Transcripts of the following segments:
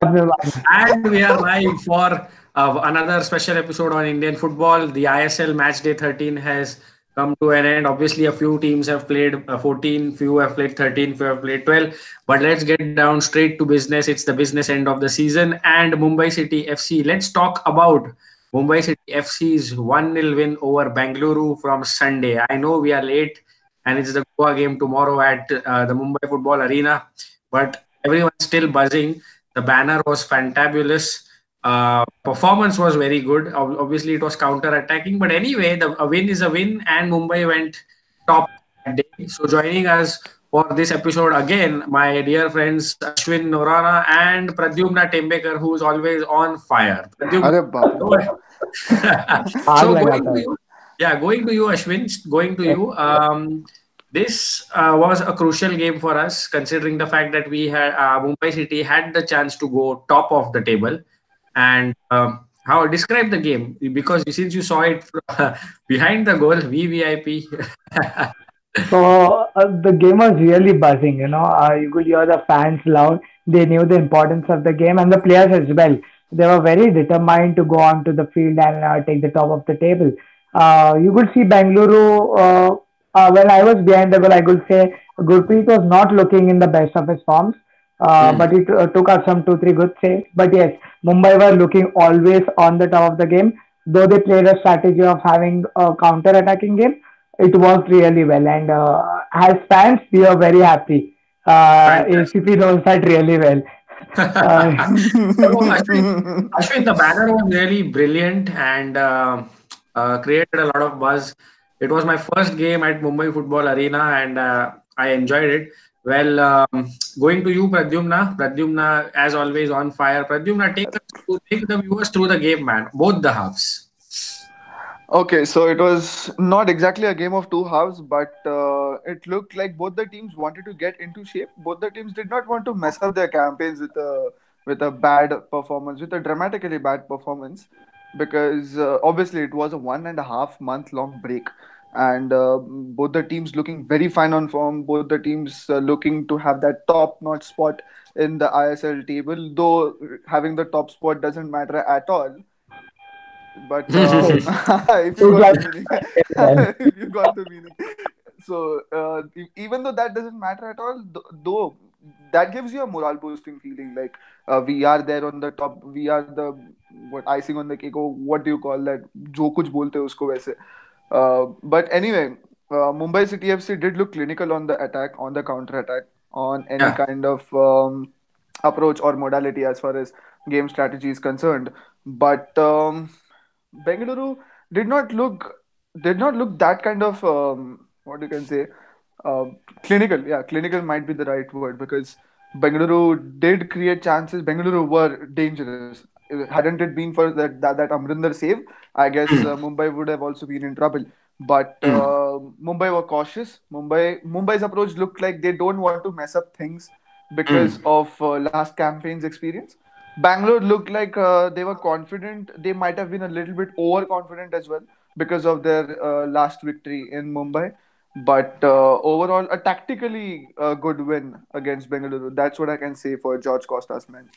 everyone. And we are live for another special episode on Indian football. The ISL Matchday 13 has come to an end. Obviously, a few teams have played 14, few have played 13, few have played 12. But let's get down straight to business. It's the business end of the season. And Mumbai City FC. Let's talk about Mumbai City FC's 1-0 win over Bengaluru from Sunday. I know we are late and it's the Goa game tomorrow at the Mumbai Football Arena. But everyone's still buzzing. The banner was fantabulous. Performance was very good. Obviously, it was counter-attacking, but anyway, a win is a win, and Mumbai went top that day. So, joining us for this episode again, my dear friends Ashwin Norana and Pradyumna Tembekar, who is always on fire. Pradyumna, अरे बाप रे. go ahead. आग So, going लगाता to है. you, yeah, going to you, Ashwin, going to you. This was a crucial game for us, considering the fact that we had Mumbai City had the chance to go top of the table. And how describe the game because since you saw it behind the goal, VVIP. So the game was really buzzing. You could hear the fans loud. They knew the importance of the game and the players as well. They were very determined to go onto the field and take the top of the table. You could see Bengaluru. When I was behind the goal, I could say Gurpreet was not looking in the best of his forms. But it took us some two, three good saves. But yes, Mumbai were looking always on the top of the game. Though they played a strategy of having a counter-attacking game, it worked really well. And as fans, we are very happy. Fantastic. ACP knows that really well. Uh, So, Ashwin, the banner was really brilliant and created a lot of buzz. It was my first game at Mumbai Football Arena and I enjoyed it. Well, going to you, Pradyumna. Pradyumna, as always, on fire. Pradyumna, take the viewers through the game, man. Both the halves. Okay, so it was not exactly a game of two halves, but it looked like both the teams wanted to get into shape. Both the teams did not want to mess up their campaigns with a bad performance, with a dramatically bad performance, because obviously it was a 1.5 month long break, and both the teams looking very fine on form. Both the teams looking to have that top notch spot in the ISL table, though having the top spot doesn't matter at all, but yes, if you it got was the meaning. well. If you got the meaning. So even though that doesn't matter at all, though that gives you a morale boosting feeling, like we are there on the top, we are the what icing on the cake, or what do you call that, जो कुछ बोलते हैं उसको वैसे. But anyway, Mumbai City FC did look clinical on the attack, on the counter attack, on any Yeah. kind of approach or modality as far as game strategy is concerned. But Bengaluru did not look did not look that kind of what you can say, uh, clinical. Yeah, clinical might be the right word, because Bengaluru did create chances. Bengaluru were dangerous. Hadn't it been for that Amrinder save, I guess Mumbai would have also been in trouble. But Mumbai were cautious. Mumbai's approach looked like they don't want to mess up things because of last campaign's experience. Bangalore looked like they were confident. They might have been a little bit overconfident as well because of their last victory in Mumbai. But overall, a tactically good win against Bengaluru. That's what I can say for George Costa's men.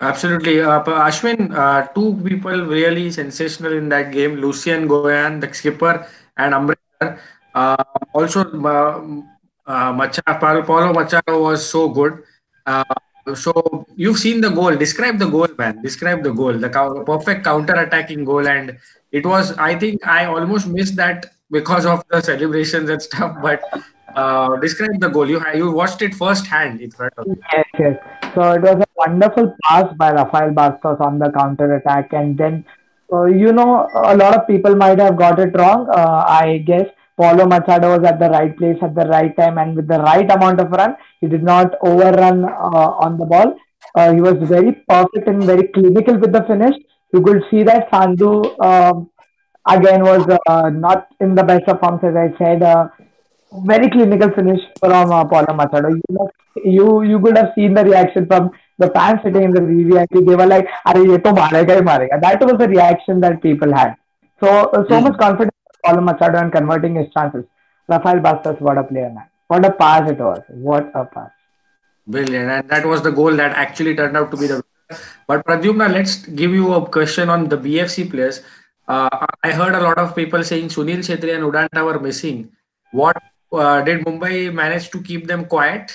Absolutely. Ashwin, two people really sensational in that game. Lucian Goyan, the skipper, and Amrinder. Uh, also, Paulo Machado was so good. Uh, so you've seen the goal. Describe the goal, man. Describe the goal. The perfect counter-attacking goal, and it was. I think I almost missed that because of the celebrations and stuff. But describe the goal. You watched it firsthand in front of you. Yes, yes. So it was a wonderful pass by Rafael Bastos on the counter attack, and then a lot of people might have got it wrong. I guess Paulo Machado was at the right place at the right time and with the right amount of run. He did not overrun on the ball. He was very perfect and very clinical with the finish. You could see that Sandhu again was not in the best of forms, as I said. Very clinical finish from Paulo Machado. You could have seen the reaction from the fans sitting in the VVIP. They were like, "Arey, ye to marega hi marega." That was the reaction that people had. So much confidence in Paulo Machado and converting his chances. Rafael Bastos, what a player, man! What a pass it was! What a pass! Brilliant. And that was the goal that actually turned out to be the winner. But Pradyumna, let's give you a question on the BFC players. I heard a lot of people saying Sunil Chhetri and Udanta were missing. What did Mumbai manage to keep them quiet?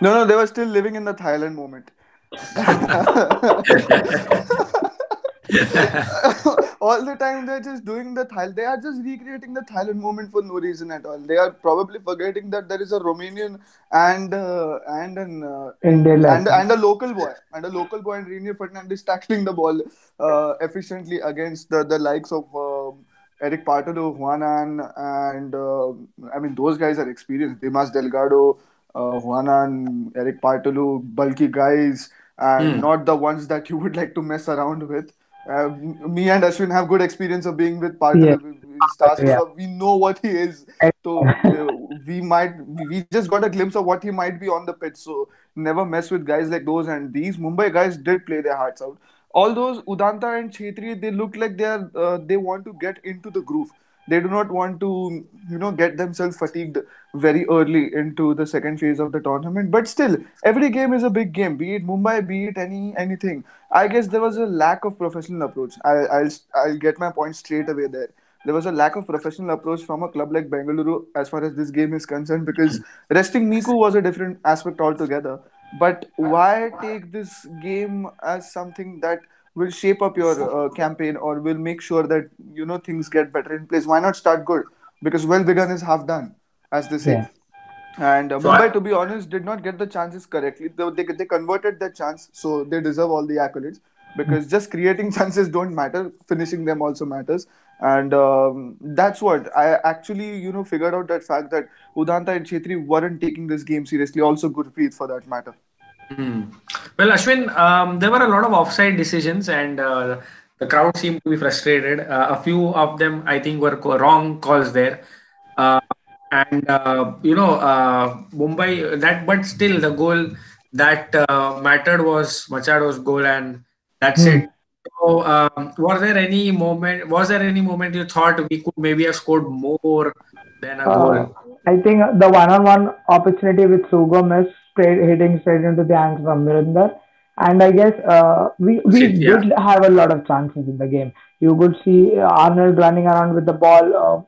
No, no, they were still living in the Thailand moment. All the time they're just doing the Thailand. They are just recreating the Thailand moment for no reason at all. They are probably forgetting that there is a Romanian and an Indian and lesson. a local boy and Renier Fernandez tackling the ball efficiently against the likes of Eric Partolo, Juanan, and I mean those guys are experienced. Dimas Delgado, Juanan, Eric Partolo, bulky guys, and Hmm. not the ones that you would like to mess around with. Me and Ashwin have good experience of being with Yes, Partolo in Stars yeah. Club. We know what he is, so we just got a glimpse of what he might be on the pitch. So never mess with guys like those. And these Mumbai guys did play their hearts out. All those Udanta and Chetri, they look like they want to get into the groove. They do not want to get themselves fatigued very early into the second phase of the tournament. But still, every game is a big game. Be it Mumbai, be it anything. I guess there was a lack of professional approach. I'll get my point straight away there. There was a lack of professional approach from a club like Bengaluru as far as this game is concerned, because resting Miku was a different aspect altogether. But why take this game as something that will shape up your campaign or will make sure that things get better in place? Why not start good? Because well begun is half done, as they say. Yeah. And So I, Mumbai, to be honest, did not get the chances correctly. They converted their chance, so they deserve all the accolades. Because just creating chances don't matter, finishing them also matters. And that's what I actually, figured out that fact that Udanta and Chetri weren't taking this game seriously. Also, Gurpreet for that matter. hmm. Well, Ashwin, there were a lot of offside decisions, and the crowd seemed to be frustrated. A few of them, I think, were wrong calls there. Uh, and Mumbai that, but still, the goal that mattered was Machado's goal, and that's Hmm. it. So, was there any moment you thought we could maybe have scored more than a Uh, goal? I think the one-on-one opportunity with Sugo missed, straight hitting straight into the hands from Virender. And I guess we Shit, yeah. did have a lot of chances in the game. You could see Arnold running around with the ball,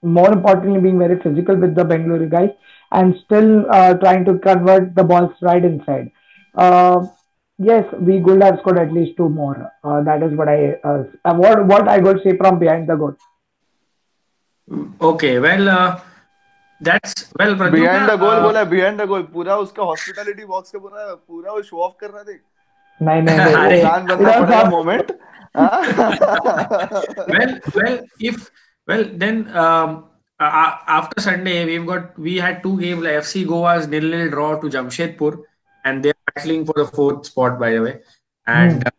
more importantly, being very physical with the Bengaluru guys, and still trying to convert the balls right inside. Uh, yes, we could have scored at least two more. That is what I could see from behind the goal. Okay, well, that's well, behind Pradyumna. The goal बोला, behind the goal पूरा उसका hospitality box का पूरा पूरा वो show off कर रहा देख. नहीं नहीं नहीं वो Arey. प्लान it बनना was पड़ेगा not. Moment. Well, if well, then after Sunday we had two games like FC Goa's nil-nil draw to Jamshedpur, and they're battling for the fourth spot, by the way. And Hmm.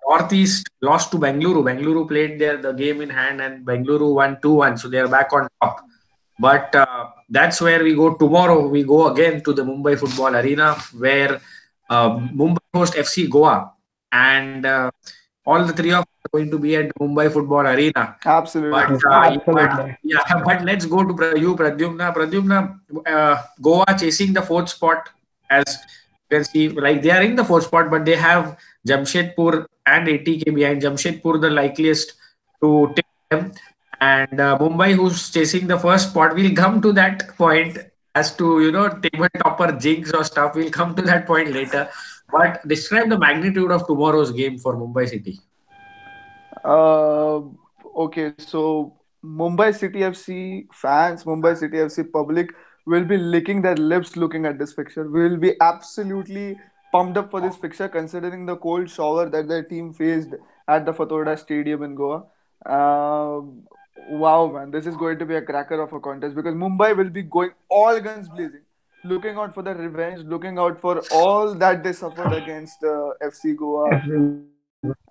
Northeast lost to Bengaluru. Bengaluru played the game in hand, and Bengaluru won 2-1, so they are back on top. But that's where we go tomorrow. We go again to the Mumbai Football Arena, where Mumbai host FC Goa, and all the three of us are going to be at Mumbai Football Arena. But Absolutely. Yes, but absolutely. yeah, but let's go to you, Pradyumna. Pradyumna, Goa chasing the fourth spot, as you can see, like they are in the fourth spot, but they have Jamshedpur and ATK behind. Jamshedpur the likeliest to take them, and Mumbai, who's chasing the first spot. We'll come to that point as to table topper jinx or stuff. We'll come to that point later. But describe the magnitude of tomorrow's game for Mumbai City. Uh, okay, so Mumbai City FC fans, Mumbai City FC public will be licking their lips looking at this fixture. We will be absolutely pumped up for this fixture, considering the cold shower that their team faced at the Fatorda Stadium in Goa. Wow, man, this is going to be a cracker of a contest because Mumbai will be going all guns blazing, looking out for the revenge, looking out for all that they suffered against FC Goa.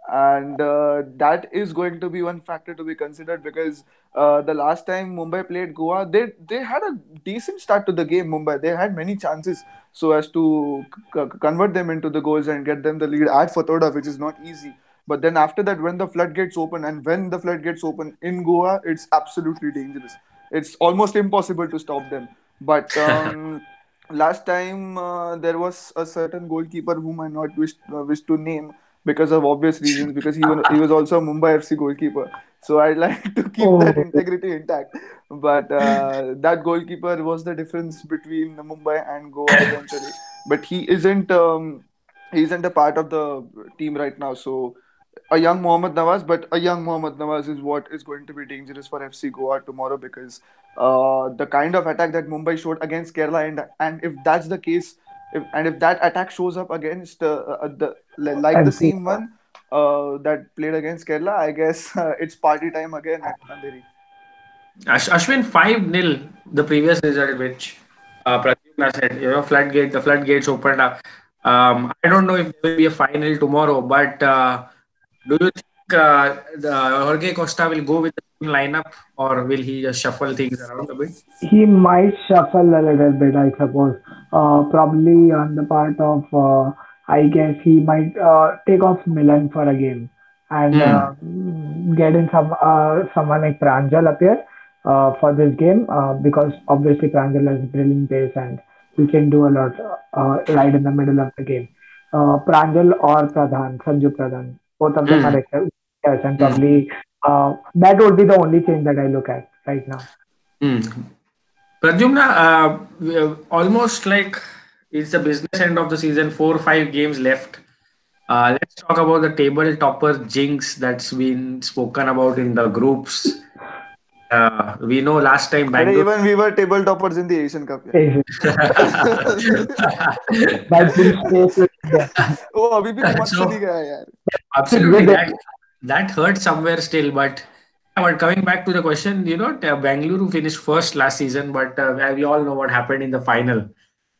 And that is going to be one factor to be considered because the last time Mumbai played Goa, they had a decent start to the game. Mumbai, they had many chances so as to convert them into the goals and get them the lead at Fatoda, which is not easy. But then after that, when the floodgates open, and when the floodgates open in Goa, it's absolutely dangerous. It's almost impossible to stop them. But last time there was a certain goalkeeper whom I not wish to name because of obvious reasons, because he was also a Mumbai FC goalkeeper. So I like to keep that Oh, integrity intact. But that goalkeeper was the difference between Mumbai and Goa eventually. But he isn't a part of the team right now. So a young Mohammad Nawaz, but a young Mohammad Nawaz is what is going to be dangerous for FC Goa tomorrow, because the kind of attack that Mumbai showed against Kerala, and if that's the case, if that attack shows up against like the MC. same one that played against Kerala, I guess it's party time again at Andheri. Ashwin 5-0, the previous result, which Pradyumna said, the floodgates opened up. I don't know if there will be a final tomorrow, but do you think the Jorge Costa will go with the same lineup, or will he just shuffle things around a bit? He might shuffle a little bit, I suppose. Probably on the part of, I guess he might take off Milan for a game and Hmm. get in someone like Pranjal up here for this game because obviously Pranjal has brilliant pace and he can do a lot right in the middle of the game. Pranjal or Pradhan, Sanju Pradhan, both of them are Hmm. excellent, and Hmm. probably that would be the only change that I look at right now. Hmm. Pradyumna, we are almost like it's the business end of the season, 4 or 5 games left. Let's talk about the table topper jinx that's been spoken about in the groups. We know last time And Bangalore. even we were table toppers in the Asian Cup. But he stays with India. Oh, अभी भी तो मत चली So गया यार. absolutely With it. that hurts somewhere still. But yeah, but coming back to the question, Bangalore finished first last season, but we all know what happened in the final.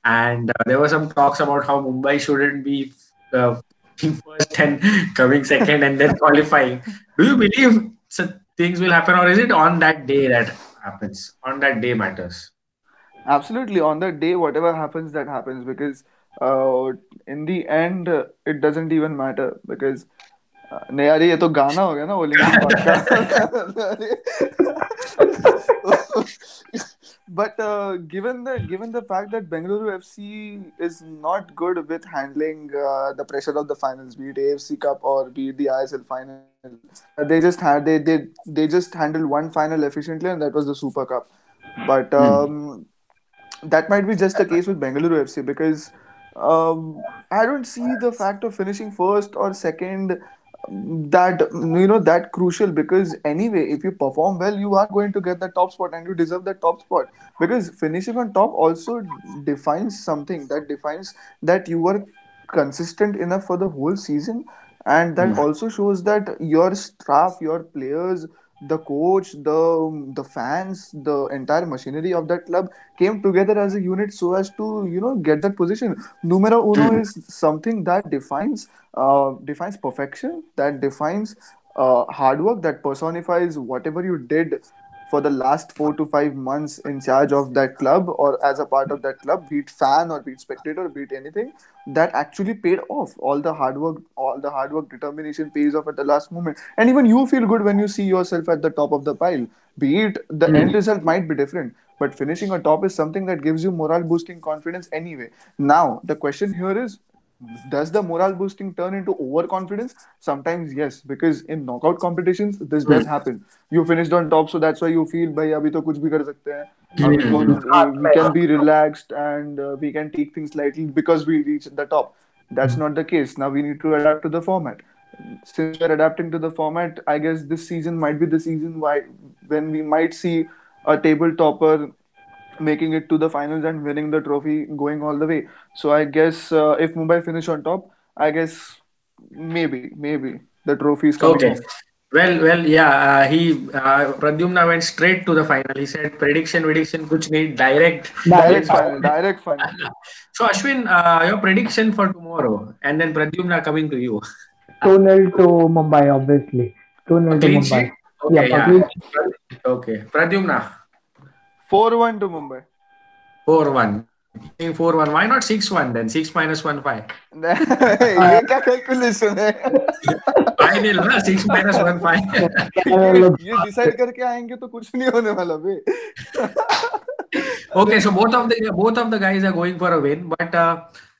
And there were some talks about how Mumbai shouldn't be being first and coming second and then qualifying. Do you believe such things will happen, or is it on that day that happens? On that day matters. Absolutely, on that day, whatever happens, that happens, because uh, in the end, it doesn't even matter, because नहीं यार ये तो गाना हो गया ना, वो Linkin Park का. But given the fact that Bengaluru FC is not good with handling the pressure of the finals, be it AFC Cup or be it the ISL final, they just handled one final efficiently, and that was the Super Cup. But Hmm. that might be just the case with Bengaluru FC, because I don't see the fact of finishing first or second that crucial, because anyway, if you perform well, you are going to get the top spot and you deserve the top spot, because finishing on top also defines something, that defines that you were consistent enough for the whole season, and that Hmm. also shows that your staff, your players, the coach, the fans, the entire machinery of that club came together as a unit so as to get that position. Numero uno Hmm. is something that defines perfection, that defines hard work, that personifies whatever you did for the last 4 to 5 months in charge of that club or as a part of that club, be it fan or be it spectator, be it anything, that actually paid off. All the hard work, determination pays off at the last moment. And even you feel good when you see yourself at the top of the pile. Be it the end Hmm. result might be different, but finishing on top is something that gives you morale boosting confidence anyway. Now, the question here is, does the morale boosting turn into overconfidence? Sometimes yes, because in knockout competitions this does Hmm. happen. You finished on top, so that's why you feel भाई अभी तो कुछ भी कर सकते हैं. Hmm. We can be relaxed, and we can take things lightly because we reached the top. That's not the case. Now we need to adapt to the format. Since we're adapting to the format, I guess this season might be the season when we might see a table topper making it to the finals and winning the trophy, going all the way. So I guess if Mumbai finish on top, I guess maybe the trophy is coming Okay. home. Yeah. Pradyumna went straight to the final. He said prediction, kuch nahi, direct. Direct Direct. Let's. final, direct final. So Ashwin, your prediction for tomorrow, and then Pradyumna coming to you. 2-0 to Mumbai, obviously. A 2-0 to clean Mumbai. sheet. Okay, Yep, a yeah. clean sheet. Okay, Pradyumna, 4-1 to Mumbai. 4-1. You're saying 4-1. Why not 6-1 then? 6 minus 1, 5. ये क्या calculation है? 5-0 ना? 6 minus 1, 5. ये Canada looks ये decide करके आएंगे तो कुछ नहीं होने वाला बे. Okay, so both of the guys are going for a win, but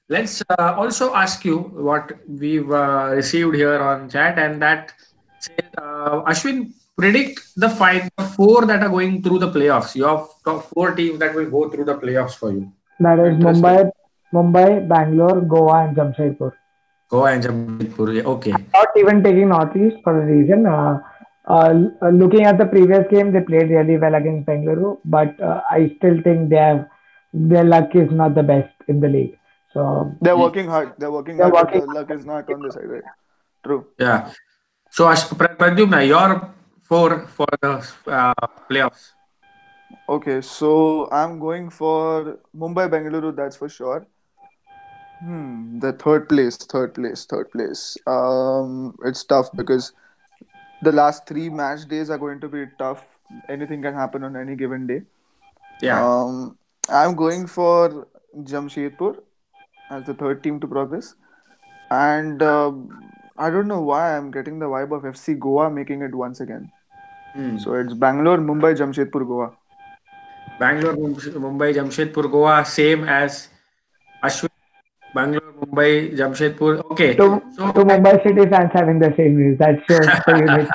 let's also ask you what we've received here on chat, and that says, Ashwin, predict the four that are going through the playoffs. You have top four teams that will go through the playoffs for you. That is Interesting. Mumbai, Bangalore, Goa, and Jamshedpur. Goa and Jamshedpur. Yeah, okay. Not even taking Northeast for a reason. Looking at the previous game, they played really well against Bengaluru, but I still think their luck is not the best in the league. So They're working hard. They're working they're hard, but working. the luck is not on the side, right? True. Yeah. So Pradyumna, your four for the playoffs. Okay, so I'm going for Mumbai, Bengaluru, that's for sure. The third place. It's tough because the last three match days are going to be tough. Anything can happen on any given day. Yeah. I'm going for Jamshedpur as the third team to progress, and I don't know why I'm getting the vibe of FC Goa making it once again. Hmm. So it's Bangalore, Mumbai, Jamshedpur, Goa. Bangalore, Mumbai, Jamshedpur, Goa, same as Ashwin. Bangalore, Mumbai, Jamshedpur. Okay. To So, to Mumbai City fans having the same views. That shows the unity.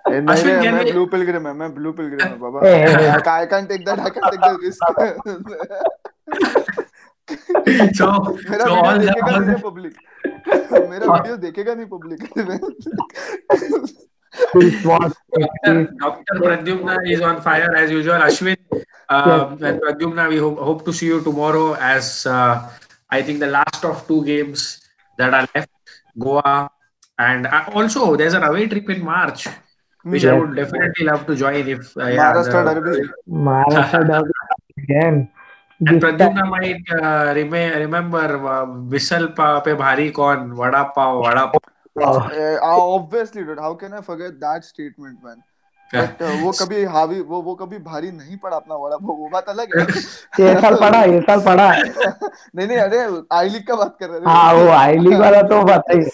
नहीं रे Ashwin, can मैं we? Blue Pilgrim है मैं blue Pilgrim है बाबा Hey, hey, hey. I can't take that I can't take the risk So, मेरा so video all the देखेगा all नहीं रे the पब्लिक मेरा वीडियो देखेगा नहीं public Please watch it. Please. Dr. Pradyumna is on fire as usual. Ashwin Yes, and Pradyumna, we hope to see you tomorrow as I think the last of two games that are left, Goa. And also, there's an away trip in March, which I hmm yes. would definitely love to join if, yeah, Maharashtra derby Maharashtra derby again. and This time, Pradyumna might remember whistle pe bhari kaun, vada pav. oh, obviously dude how can I forget that statement man but वो कभी हावी वो कभी भारी नहीं पड़ा अपना वड़ा वो बात अलग है ये साल पढ़ा है नहीं नहीं अरे आई लीग का बात कर हाँ वो आई लीग वाला तो रहे पता ही है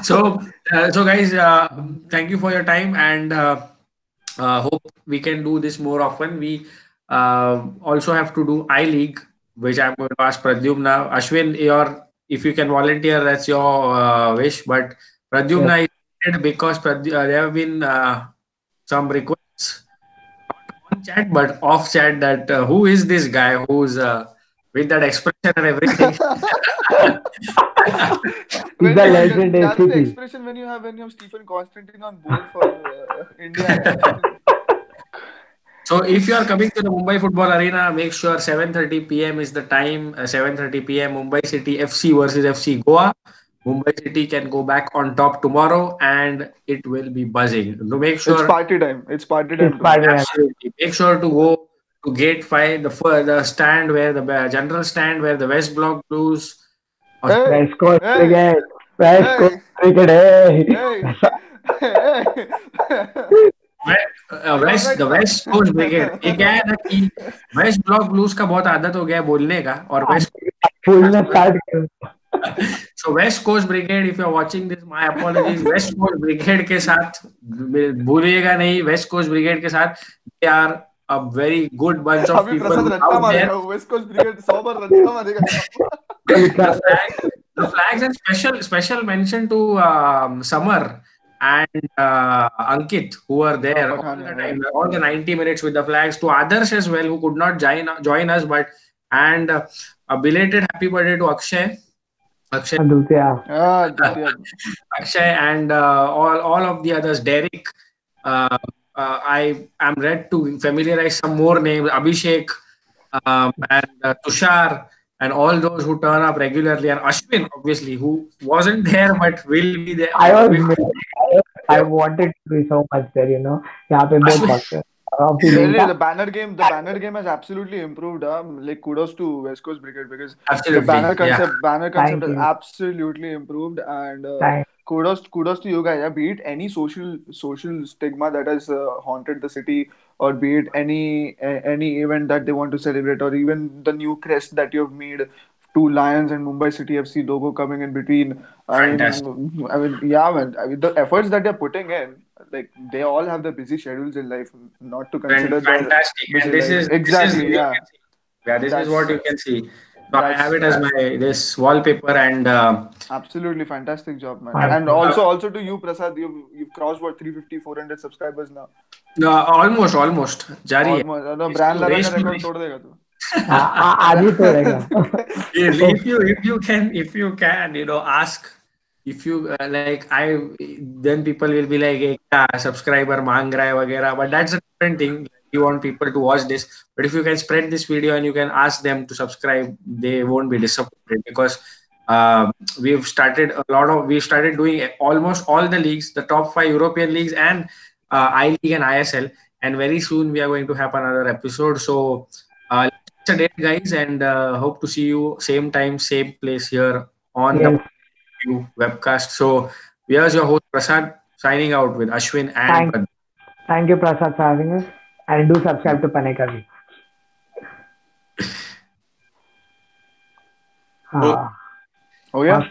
So guys, thank you for your time, and hope we can do this more often. We also have to do I League, which I'm going to ask Pradyumna. Ashwin, if you can volunteer, that's your wish. But yes Pradyumna is needed because there have been some requests on chat, but off chat that who is this guy who's with that expression and everything. he's when a you legend that's the ACP expression when you have Stephen Constantine on board for India yeah So if you are coming to the Mumbai Football Arena, make sure 7:30 p.m. is the time. 7:30 p.m. Mumbai City FC versus FC Goa. Mumbai City can go back on top tomorrow, and it will be buzzing. So make sure, it's party his time tomorrow partner absolutely, make sure to go to Gate 5, the stand where the general stand where the West Block Blues. Or hey West Coast hey Cricket West Coast hey Cricket hey hey hey you all west right the west coast brigade ये क्या है ना कि west block blues का बहुत आदत हो गया है बोलने का और वेस्ट फूलने स्टार्ट कर so west coast brigade if you are watching this my apologies west coast brigade के साथ भूलिएगा नहीं वेस्ट कोस्ट ब्रिगेड के साथ they are a very good bunch of अभी people प्रसाद रट्टा out there मारेगा वेस्ट कोस्ट ब्रिगेड 100 बार रट्टा मारेगा the flag, the flags and special mention to Samar and Ankit who were हाँ there all पठान the है time, all the 90 minutes with the flags. To others as well who could not join us, but and a belated happy birthday to Akshay, दूसरा हाँ द्वितीय Akshay, and all of the others. Derek, uh, I am ready to familiarize some more names. Abhishek, and Tushar, and all those who turn up regularly, and Ashwin, obviously, who wasn't there but will be there. I was I wanted to be so much there यहाँ पे बहुत Ashwin, वक्त है feeling Really, था the banner game has absolutely improved. Like kudos to West Coast Brigade because the absolutely, yeah. banner concept thank has you absolutely improved, and thank kudos to you guys. Yeah, be it any social stigma that has haunted the city, or be it any event that they want to celebrate, or even the new crest that you've made. Two Lions and Mumbai City FC logo coming in between. Fantastic. Yeah, man. I mean, the efforts that they're putting in. like they all have their busy schedules in life, not to consider their Fantastic. And busy this lives. is Exactly, you yeah. can see. Yeah, this is what That's you can see. So I have that's it as my this wallpaper and absolutely fantastic job, man. Fine. And also to you, Prasad, you've crossed what 350, 400 subscribers now. almost jari hai. Almost no, Race brand to लाला का race to record race. तोड़ देगा तू. आज ही तोड़ेगा. If you can ask if you like I then people will be like "Eh, kya subscriber मांग रहा है वगैरह," but that's a different thing. You want people to watch this, but if you can spread this video and you can ask them to subscribe, they won't be disappointed because um, we've started doing almost all the leagues, the top five European leagues and I League and ISL, and very soon we are going to have another episode. So it's a date, guys, and hope to see you same time, same place here on the Yes. webcast. So here's your host Prasad signing out with Ashwin and Thank Pad. thank you, Prasad, for having us. And do subscribe to Panekavi. Oh हाँ. yeah.